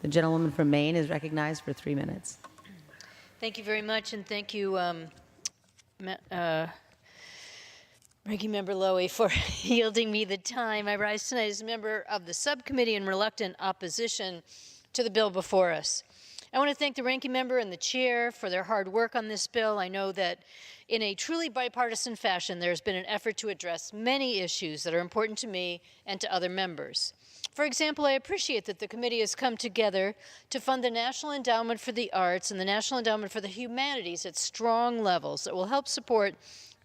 The gentlewoman from Maine is recognized for 3 minutes. Thank you very much, and thank you, Ranking Member Lowy, for yielding me the time. I rise tonight as a member of the subcommittee in reluctant opposition to the bill before us. I want to thank the ranking member and the chair for their hard work on this bill. I know that in a truly bipartisan fashion, there's been an effort to address many issues that are important to me and to other members. For example, I appreciate that the committee has come together to fund the National Endowment for the Arts and the National Endowment for the Humanities at strong levels that will help support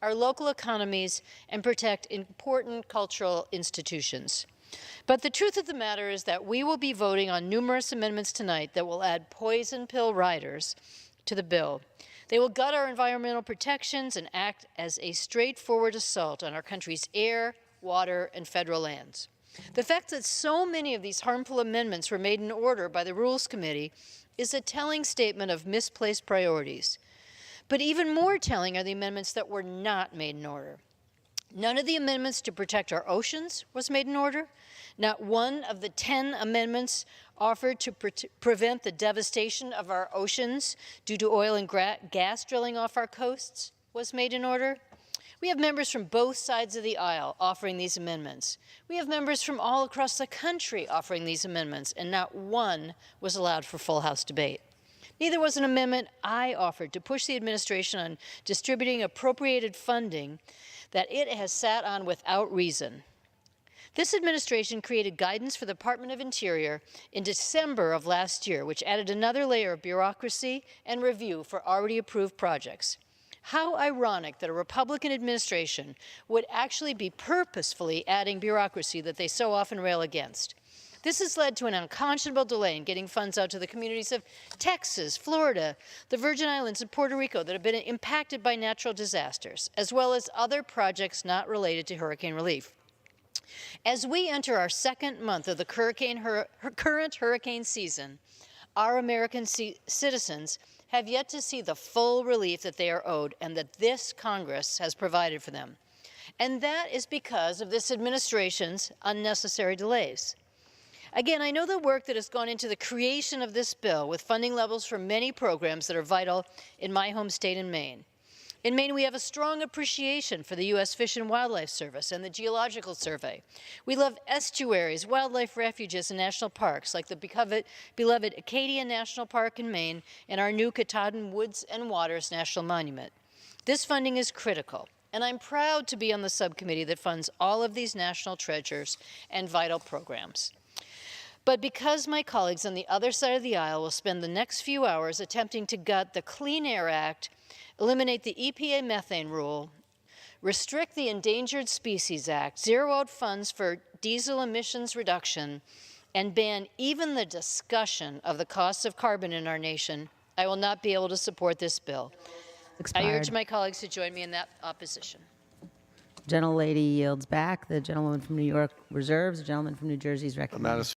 our local economies and protect important cultural institutions. But the truth of the matter is that we will be voting on numerous amendments tonight that will add poison pill riders to the bill. They will gut our environmental protections and act as a straightforward assault on our country's air, water, and federal lands. The fact that so many of these harmful amendments were made in order by the Rules Committee is a telling statement of misplaced priorities. But even more telling are the amendments that were not made in order. None of the amendments to protect our oceans was made in order. Not one of the 10 amendments offered to prevent the devastation of our oceans due to oil and gas drilling off our coasts was made in order. We have members from both sides of the aisle offering these amendments. We have members from all across the country offering these amendments, and not one was allowed for full House debate. Neither was an amendment I offered to push the administration on distributing appropriated funding that it has sat on without reason. This administration created guidance for the Department of Interior in December of last year, which added another layer of bureaucracy and review for already approved projects. How ironic that a Republican administration would actually be purposefully adding bureaucracy that they so often rail against. This has led to an unconscionable delay in getting funds out to the communities of Texas, Florida, the Virgin Islands, and Puerto Rico that have been impacted by natural disasters, as well as other projects not related to hurricane relief. As we enter our second month of the current hurricane season, our American citizens have yet to see the full relief that they are owed and that this Congress has provided for them. And that is because of this administration's unnecessary delays. Again, I know the work that has gone into the creation of this bill with funding levels for many programs that are vital in my home state in Maine. In Maine, we have a strong appreciation for the U.S. Fish and Wildlife Service and the Geological Survey. We love estuaries, wildlife refuges, and national parks like the beloved Acadia National Park in Maine and our new Katahdin Woods and Waters National Monument. This funding is critical, and I'm proud to be on the subcommittee that funds all of these national treasures and vital programs. But because my colleagues on the other side of the aisle will spend the next few hours attempting to gut the Clean Air Act, eliminate the EPA methane rule, restrict the Endangered Species Act, zero out funds for diesel emissions reduction, and ban even the discussion of the costs of carbon in our nation, I will not be able to support this bill. I urge my colleagues to join me in that opposition. Gentlelady yields back. The gentlewoman from New York reserves. The gentleman from New Jersey is recognized.